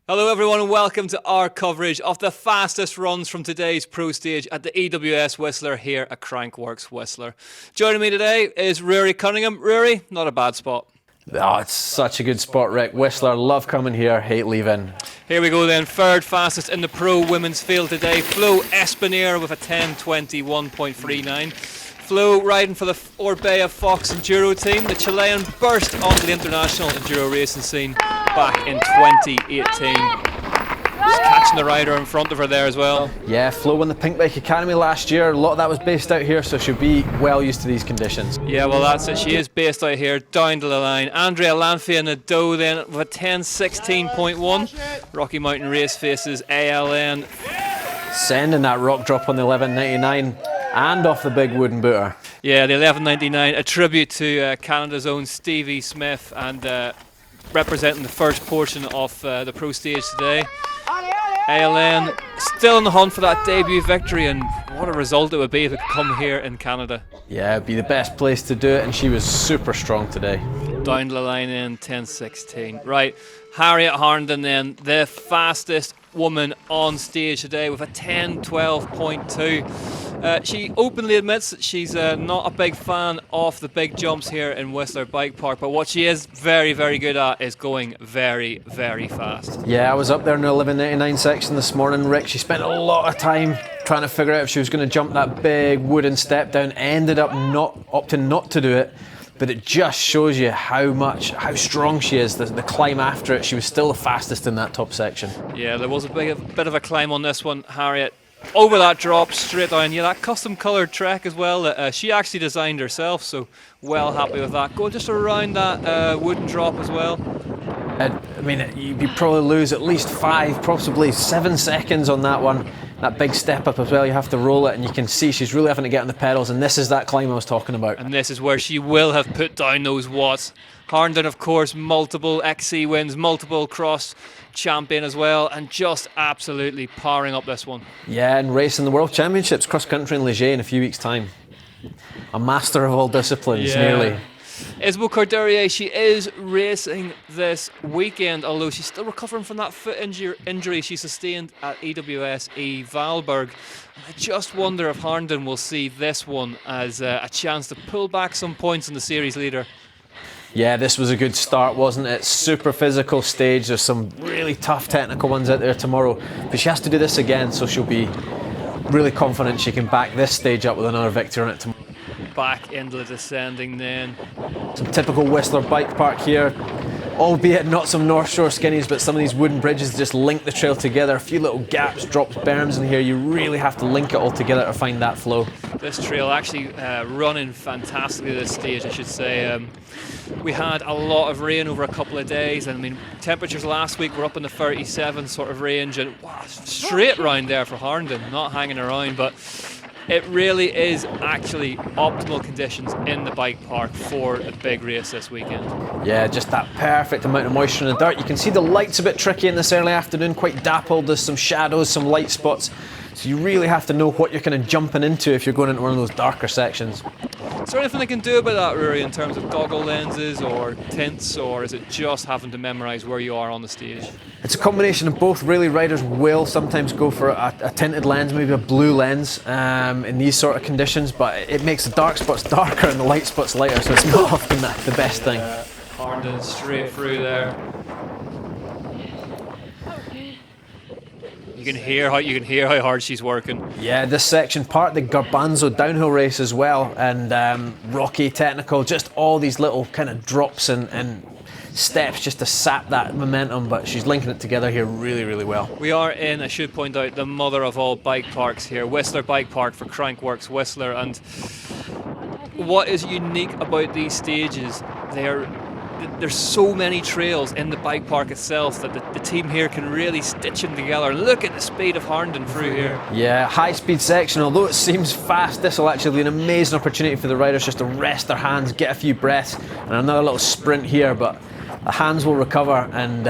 Hello everyone and welcome to our coverage of the fastest runs from today's pro stage at the EWS Whistler here at Crankworx Whistler. Joining me today is Rory Cunningham. Rory, not a bad spot. Oh, it's such a good spot, Rick. Whistler, love coming here, hate leaving. Here we go then, third fastest in the pro women's field today. Flo Espinier with a 10:21.39. Flo riding for the Orbea Fox Enduro team. The Chilean burst onto the international enduro racing scene back in 2018. Just catching the rider in front of her there as well. Yeah, Flo won the Pink Bike Academy last year. A lot of that was based out here, so she'll be well used to these conditions. Yeah, well that's it. She is based out here, down to the line. Andrea Lanfia in the dough then with a 10:16.1. Rocky Mountain Race faces ALN. Sending that rock drop on the 11.99 and off the big wooden booter. Yeah, the 11.99, a tribute to Canada's own Stevie Smith and representing the first portion of the pro stage today. ALN still in the hunt for that debut victory, and what a result it would be if it could come here in Canada. Yeah, it'd be the best place to do it, and she was super strong today. Down to the line in 10:16. Right, Harriet Harnden then, the fastest woman on stage today with a 10:12.2. She openly admits that she's not a big fan of the big jumps here in Whistler Bike Park, but what she is very, very good at is going very, very fast. Yeah, I was up there in the 11.99 section this morning, Rick. She spent a lot of time trying to figure out if she was going to jump that big wooden step down, ended up opting not to do it. But it just shows you how strong she is. The climb after it, she was still the fastest in that top section. Yeah, there was a bit of a climb on this one. Harriet over that drop, straight down. Yeah, that custom coloured trek as well that she actually designed herself, so well happy with that. Go just around that wooden drop as well. I mean, you probably lose at least 5, possibly 7 seconds on that one. That big step up as well, you have to roll it, and you can see she's really having to get on the pedals, and this is that climb I was talking about. And this is where she will have put down those watts. Harnden, of course, multiple XC wins, multiple cross champion as well, and just absolutely powering up this one. Yeah, and racing the World Championships, cross country in Ligier in a few weeks' time. A master of all disciplines, nearly. Isabel Cordelier, she is racing this weekend, although she's still recovering from that foot injury she sustained at EWS Valberg. I just wonder if Harnden will see this one as a chance to pull back some points in the series leader. Yeah, this was a good start, wasn't it? Super physical stage. There's some really tough technical ones out there tomorrow, but she has to do this again, so she'll be really confident she can back this stage up with another victory on it tomorrow. Back into the descending then. Some typical Whistler bike park here, albeit not some North Shore skinnies, but some of these wooden bridges just link the trail together. A few little gaps, drops, berms in here. You really have to link it all together to find that flow. This trail actually running fantastically this stage, I should say. We had a lot of rain over a couple of days, and I mean, temperatures last week were up in the 37 sort of range, and wow, straight round there for Harnden, not hanging around, but it really is actually optimal conditions in the bike park for a big race this weekend. Yeah, just that perfect amount of moisture in the dirt. You can see the light's a bit tricky in this early afternoon, quite dappled. There's some shadows, some light spots. So you really have to know what you're kind of jumping into if you're going into one of those darker sections. Is there anything they can do about that, Rory, in terms of goggle lenses or tints, or is it just having to memorise where you are on the stage? It's a combination of both. Really, riders will sometimes go for a tinted lens, maybe a blue lens in these sort of conditions, but it makes the dark spots darker and the light spots lighter, so it's not often the best thing. Harnden straight through there. You can hear how hard she's working. Yeah, this section, part of the Garbanzo downhill race as well, and rocky, technical, just all these little kind of drops and steps just to sap that momentum, but she's linking it together here really, really well. We are in, I should point out, the mother of all bike parks here, Whistler Bike Park for Crankworx Whistler, and what is unique about these stages, there's so many trails in the bike park itself that the team here can really stitch them together. Look at the speed of Harnden through here. Yeah, high speed section. Although it seems fast, this will actually be an amazing opportunity for the riders just to rest their hands, get a few breaths, and another little sprint here, but the hands will recover. And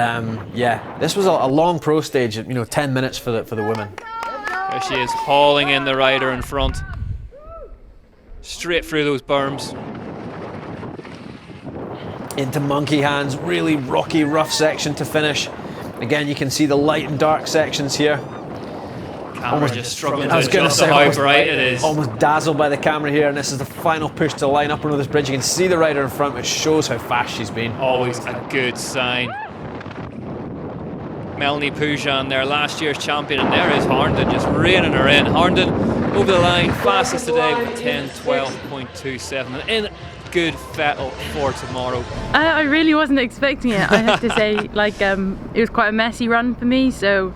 yeah, this was a long pro stage, 10 minutes for the women. There she is, hauling in the rider in front. Straight through those berms. Into monkey hands, really rocky, rough section to finish. Again, you can see the light and dark sections here. Camera just struggling I was to going to adjust say, to how bright it is. almost dazzled by the camera here, and this is the final push to line up under this bridge. You can see the rider in front, which shows how fast she's been. Always a good sign. Melanie Pujan there, last year's champion, and there is Harnden just reining her in. Harnden over the line, fastest today with 10:12.27, and in good fettle for tomorrow. I really wasn't expecting it, I have to say. It was quite a messy run for me, so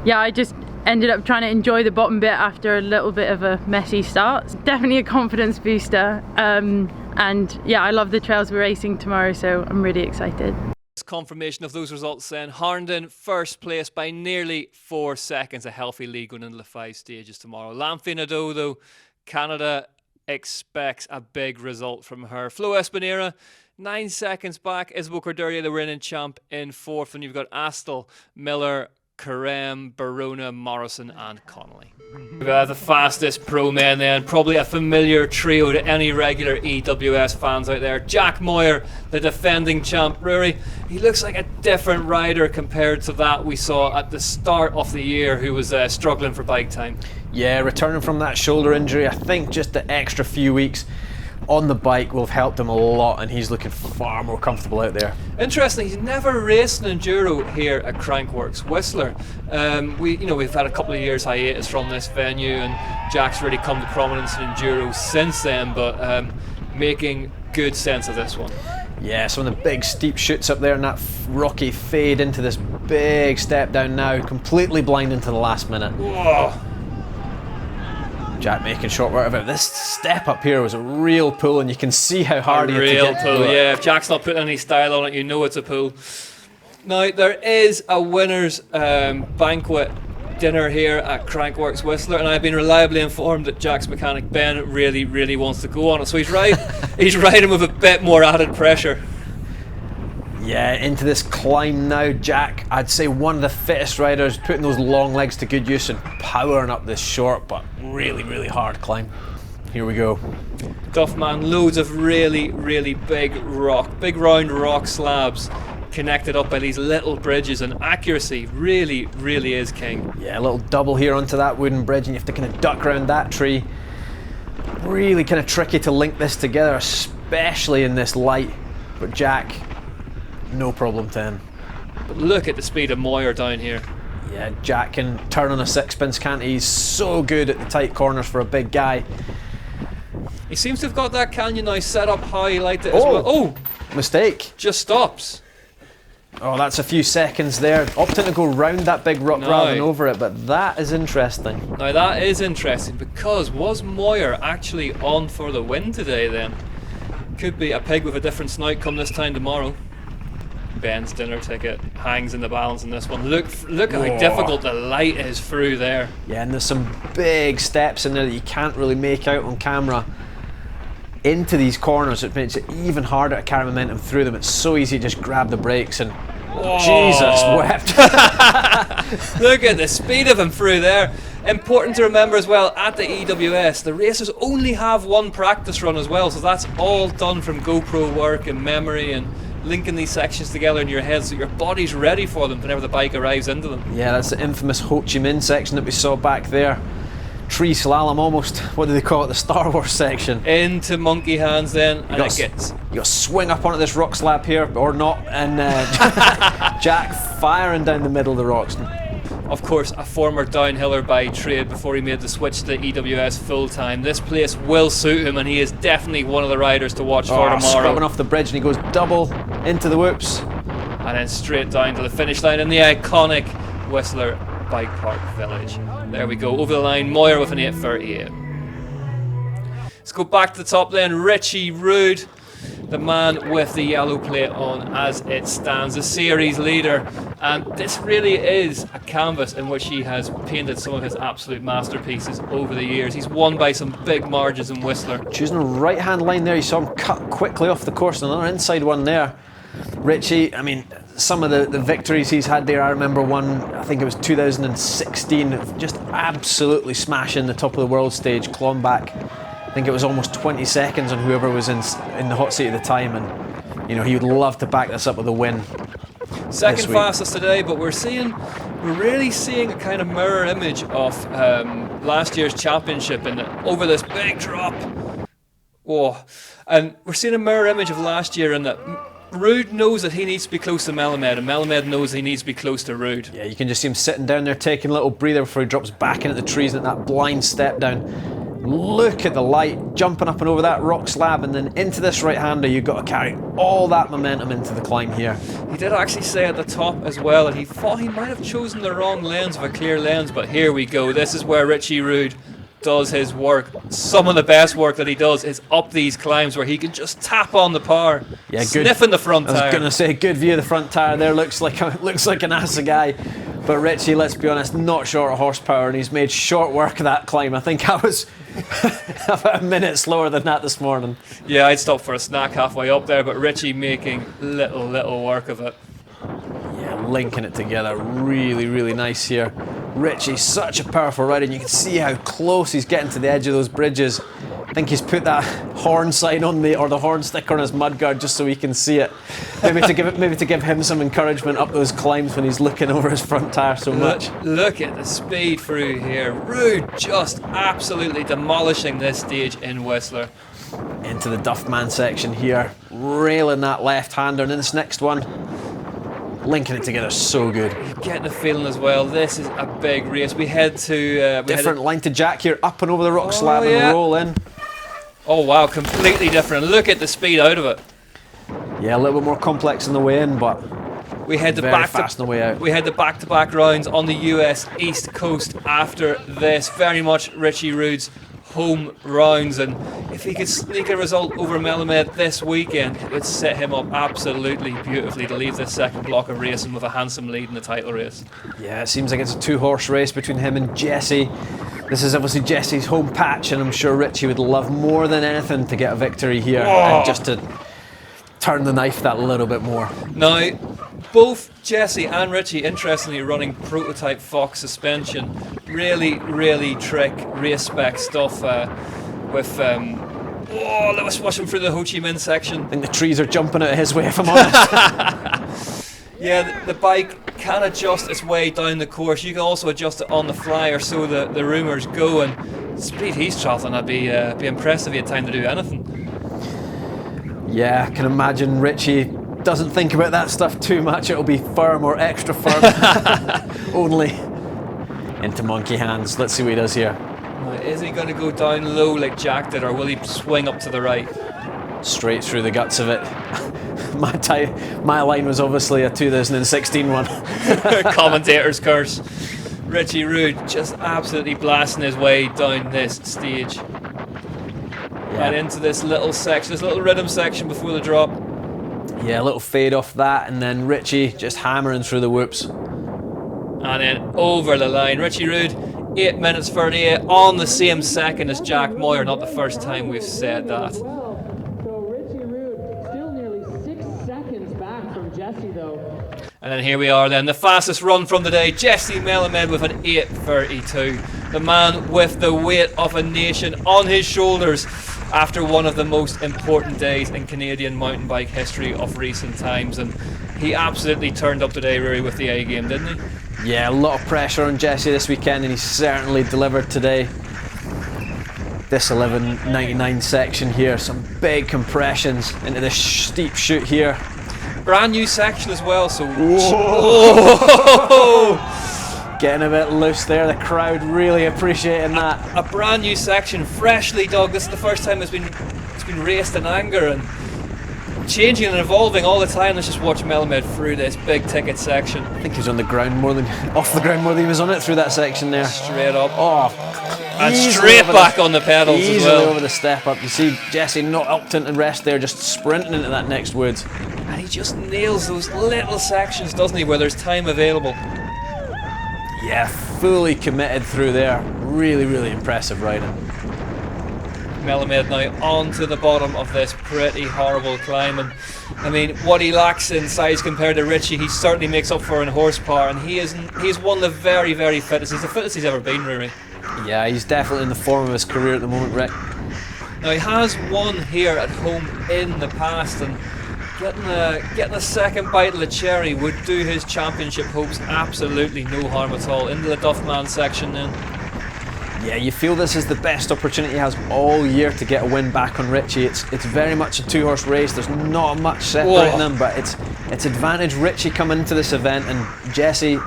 yeah, I just ended up trying to enjoy the bottom bit after a little bit of a messy start. It's definitely a confidence booster, and yeah, I love the trails we're racing tomorrow, so I'm really excited. Confirmation of those results then. Harnden first place by nearly 4 seconds, a healthy lead going into the 5 stages tomorrow. Lamfinado though, Canada expects a big result from her. Flo Espinera 9 seconds back. Isabel Cordelia, the reigning champ, in 4th, and you've got Astle, Miller, Karem, Barona, Morrison and Connolly. The fastest pro men then, probably a familiar trio to any regular EWS fans out there. Jack Moir, the defending champ. Rory, he looks like a different rider compared to that we saw at the start of the year, who was struggling for bike time. Yeah, returning from that shoulder injury, I think just the extra few weeks on the bike will have helped him a lot, and he's looking far more comfortable out there. Interesting, he's never raced an enduro here at Crankworx Whistler. We've had a couple of years hiatus from this venue, and Jack's really come to prominence in enduro since then, but making good sense of this one. Yeah, some of the big steep chutes up there and that rocky fade into this big step down now, completely blind into the last minute. Whoa. Jack making short work of it. This step up here was a real pull, and you can see how hard he had to get to pull, it. yeah. If Jack's not putting any style on it, you know it's a pull. Now, there is a winner's banquet dinner here at Crankworx Whistler, and I've been reliably informed that Jack's mechanic Ben really, really wants to go on it. So he's riding with a bit more added pressure. Yeah, into this climb now, Jack, I'd say one of the fittest riders, putting those long legs to good use and powering up this short but really, really hard climb. Here we go. Duffman, loads of really, really big round rock slabs connected up by these little bridges, and accuracy really, really is king. Yeah, a little double here onto that wooden bridge, and you have to kind of duck around that tree. Really kind of tricky to link this together, especially in this light, but Jack, no problem to him. But look at the speed of Moir down here. Yeah, Jack can turn on a sixpence, can't he? He's so good at the tight corners for a big guy. He seems to have got that canyon now set up how he liked it as well. Oh! Mistake. Just stops. Oh, that's a few seconds there. Opting to go round that big rock rather than over it, but that is interesting. Now that is interesting, because was Moir actually on for the win today then? Could be a pig with a different snout come this time tomorrow. Ben's dinner ticket hangs in the balance in this one. Look how difficult the light is through there. Yeah, and there's some big steps in there that you can't really make out on camera into these corners. It makes it even harder to carry momentum through them. It's so easy to just grab the brakes and Jesus wept. Look at the speed of him through there. Important to remember as well, at the EWS, the racers only have one practice run as well, so that's all done from GoPro work and memory and linking these sections together in your head so your body's ready for them whenever the bike arrives into them. Yeah, that's the infamous Ho Chi Minh section that we saw back there. Tree slalom almost, what do they call it, the Star Wars section. Into monkey hands then, and it gets... You got to swing up onto this rock slab here, or not, and Jack firing down the middle of the rocks. Of course, a former downhiller by trade before he made the switch to EWS full-time. This place will suit him, and he is definitely one of the riders to watch for tomorrow. Scrubbing off the bridge, and he goes double into the whoops. And then straight down to the finish line in the iconic Whistler Bike Park Village. There we go, over the line, Moir with an 8:38. Let's go back to the top then. Richie Rude, the man with the yellow plate on as it stands, the series leader, and this really is a canvas in which he has painted some of his absolute masterpieces over the years. He's won by some big margins in Whistler. Choosing a right hand line there, you saw him cut quickly off the course, and another inside one there. Richie, I mean, some of the victories he's had there, I remember one, I think it was 2016, just absolutely smashing the top of the world stage, clawing back. I think it was almost 20 seconds on whoever was in the hot seat at the time, and you know, he would love to back this up with a win. Second week. fastest today, but we're really seeing a kind of mirror image of last year's championship and over this big drop. Oh, and we're seeing a mirror image of last year in that Ruud knows that he needs to be close to Melamed, and Melamed knows he needs to be close to Ruud. Yeah, you can just see him sitting down there taking a little breather before he drops back into the trees at that blind step down. Look at the light jumping up and over that rock slab, and then into this right-hander. You've got to carry all that momentum into the climb here. He did actually say at the top as well that he thought he might have chosen the wrong lens of a clear lens, but here we go. This is where Richie Ruud does his work. Some of the best work that he does is up these climbs where he can just tap on the power, yeah, sniffing the front tire. I was going to say, good view of the front tire there. Looks like an ASA guy. But Richie, let's be honest, not short of horsepower, and he's made short work of that climb. I think I was about a minute slower than that this morning. Yeah, I'd stop for a snack halfway up there, but Richie making little work of it. Yeah, linking it together, really nice here. Richie's such a powerful rider, and you can see how close he's getting to the edge of those bridges. I think he's put that horn sign on the horn sticker on his mudguard just so he can see it. Maybe to give him some encouragement up those climbs when he's looking over his front tire so much. Look at the speed through here. Ruud just absolutely demolishing this stage in Whistler. Into the Duffman section here, railing that left-hander, and in this next one, linking it together so good. You get the feeling as well, this is a big race. We head to... different line to Jack here, up and over the rock slab and roll in. Oh wow, completely different. Look at the speed out of it. Yeah, a little bit more complex on the way in, but we head to very fast on the way out. We head to back-to-back rounds on the US East Coast after this. Very much Richie Ruud's home rounds, and if he could sneak a result over Melamed this weekend, it would set him up absolutely beautifully to leave this second block of racing with a handsome lead in the title race. Yeah, it seems like it's a two-horse race between him and Jesse. This is obviously Jesse's home patch, and I'm sure Richie would love more than anything to get a victory here and just to turn the knife that little bit more. Now, both Jesse and Richie, interestingly, running prototype Fox suspension. Really trick race spec stuff with. Let's watch him through the Ho Chi Minh section. I think the trees are jumping out of his way, if I'm honest. Yeah, the bike can adjust its way down the course. You can also adjust it on the fly, or so the rumours go. And the speed he's travelling, I'd be impressed if he had time to do anything. Yeah, I can imagine Richie doesn't think about that stuff too much. It'll be firm or extra firm. Only. Into monkey hands. Let's see what he does here. Is he going to go down low like Jack did, or will he swing up to the right? Straight through the guts of it. My line was obviously a 2016 one. Commentator's curse. Richie Ruud just absolutely blasting his way down this stage. Yeah. And into this little section, this little rhythm section before the drop. Yeah, a little fade off that, and then Richie just hammering through the whoops. And then over the line. Richie Ruud, 8 minutes 38 on the same second as Jack Moir. Not the first time we've said that. And then here we are then, the fastest run from the day, Jesse Melamed with an 8:32. The man with the weight of a nation on his shoulders after one of the most important days in Canadian mountain bike history of recent times. And he absolutely turned up today, Rory, with the A game, didn't he? Yeah, a lot of pressure on Jesse this weekend, and he certainly delivered today. This 11.99 section here, some big compressions into this steep chute here. Brand new section as well, so... Getting a bit loose there, the crowd really appreciating that. A brand new section, freshly dug. This is the first time it's been raced in anger, and changing and evolving all the time. Let's just watch Melamed through this big ticket section. I think he was on the ground off the ground more than he was on it through that section there. Straight up. Oh, and straight back on the pedals as well. Easily over the step up. You see Jesse not upped into rest there, just sprinting into that next woods. And he just nails those little sections, doesn't he, where there's time available. Yeah, fully committed through there. Really impressive riding. Melamed now onto the bottom of this pretty horrible climb, and I mean, what he lacks in size compared to Richie, he certainly makes up for in horsepower, and he's one of the very fittest. He's the fittest he's ever been, Rory. Yeah, he's definitely in the form of his career at the moment, Rick. Now, he has won here at home in the past, and Getting a second bite of the cherry would do his championship hopes absolutely no harm at all. Into the Duffman section then. Yeah, you feel this is the best opportunity he has all year to get a win back on Richie. It's very much a two-horse race. There's not much separating them, but it's advantage Richie coming into this event, and Jesse,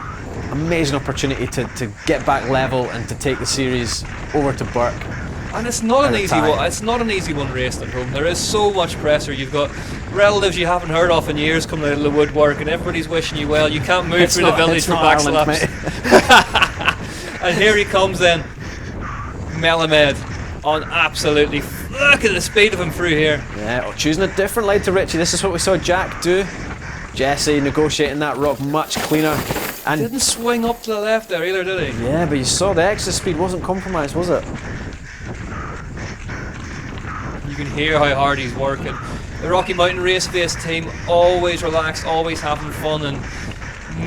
amazing opportunity to get back level and to take the series over to Burke. And it's not an easy one. It's not an easy one raced at home. There is so much pressure. You've got relatives you haven't heard of in years coming out of the woodwork, and everybody's wishing you well. You can't move through the village for backslaps. And here he comes then, Melamed, on absolutely. Look at the speed of him through here. Yeah, choosing a different line to Richie. This is what we saw Jack do. Jesse negotiating that rock much cleaner. And didn't swing up to the left there either, did he? Yeah, but you saw the exit speed wasn't compromised, was it? You can hear how hard he's working. The Rocky Mountain Race-based team, always relaxed, always having fun, and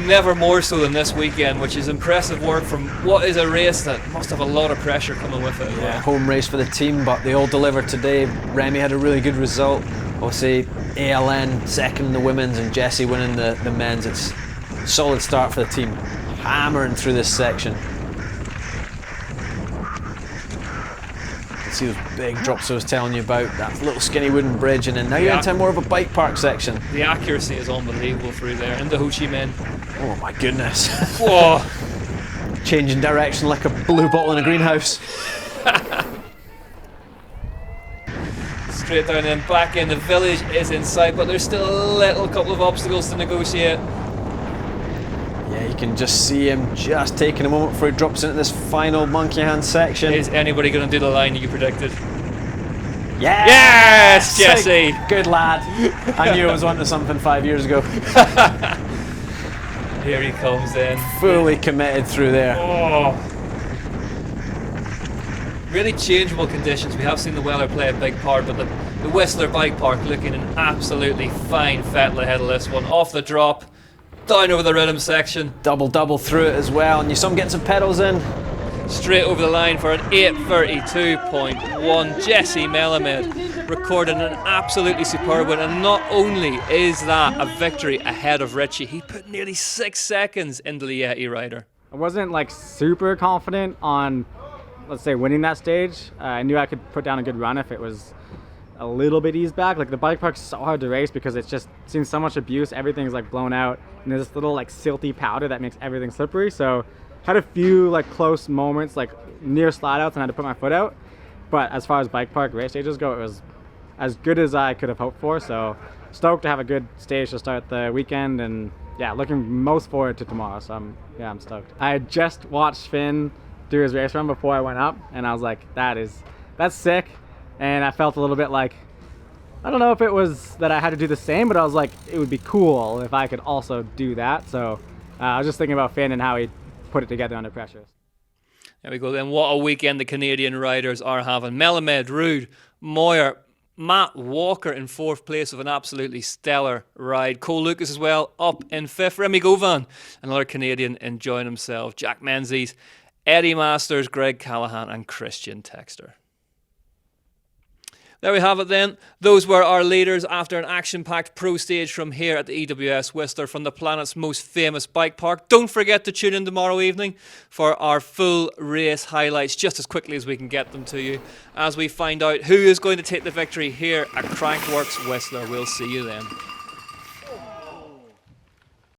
never more so than this weekend, which is impressive work from what is a race that must have a lot of pressure coming with it. Yeah, home race for the team, but they all delivered today. Remy had a really good result. Obviously, ALN second in the women's and Jesse winning the men's. It's a solid start for the team. Hammering through this section. See those big drops I was telling you about, that little skinny wooden bridge, and then now you're into more of a bike park section. The accuracy is unbelievable through there, into Ho Chi Minh. Oh my goodness. Whoa. Changing direction like a blue bottle in a greenhouse. Straight down and back in, the village is in sight, but there's still a little couple of obstacles to negotiate. Yeah, you can just see him just taking a moment before he drops into this final monkey hand section. Is anybody going to do the line you predicted? Yes! Yes, Jesse! Good lad. I knew I was onto something 5 years ago. Here he comes in. Fully committed through there. Oh. Really changeable conditions. We have seen the weather play a big part, but the Whistler Bike Park looking an absolutely fine fettle ahead of this one. Off the drop. Down over the rhythm section. Double through it as well, and you saw him getting some pedals in. Straight over the line for an 8:32.1. Jesse Melamed recording an absolutely superb win, and not only is that a victory ahead of Richie, he put nearly 6 seconds into the Yeti rider. I wasn't like super confident on, let's say, winning that stage. I knew I could put down a good run if it was a little bit eased back. Like the bike park's so hard to race because it's just seen so much abuse. Everything's like blown out, and there's this little like silty powder that makes everything slippery. So had a few like close moments, like near slide outs, and I had to put my foot out. But as far as bike park race stages go, it was as good as I could have hoped for. So stoked to have a good stage to start the weekend, and yeah, looking most forward to tomorrow. So I'm stoked. I had just watched Finn do his race run before I went up, and I was like, that's sick. And I felt a little bit like, I don't know if it was that I had to do the same, but I was like, it would be cool if I could also do that. So I was just thinking about Finn and how he put it together under pressure. There we go then. What a weekend the Canadian riders are having. Melamed, Rude, Moir, Matt Walker in 4th place with an absolutely stellar ride. Cole Lucas as well up in 5th. Remy Govan, another Canadian, enjoying himself. Jack Menzies, Eddie Masters, Greg Callahan and Christian Texter. There we have it then. Those were our leaders after an action-packed pro stage from here at the EWS Whistler from the planet's most famous bike park. Don't forget to tune in tomorrow evening for our full race highlights just as quickly as we can get them to you as we find out who is going to take the victory here at Crankworx Whistler. We'll see you then.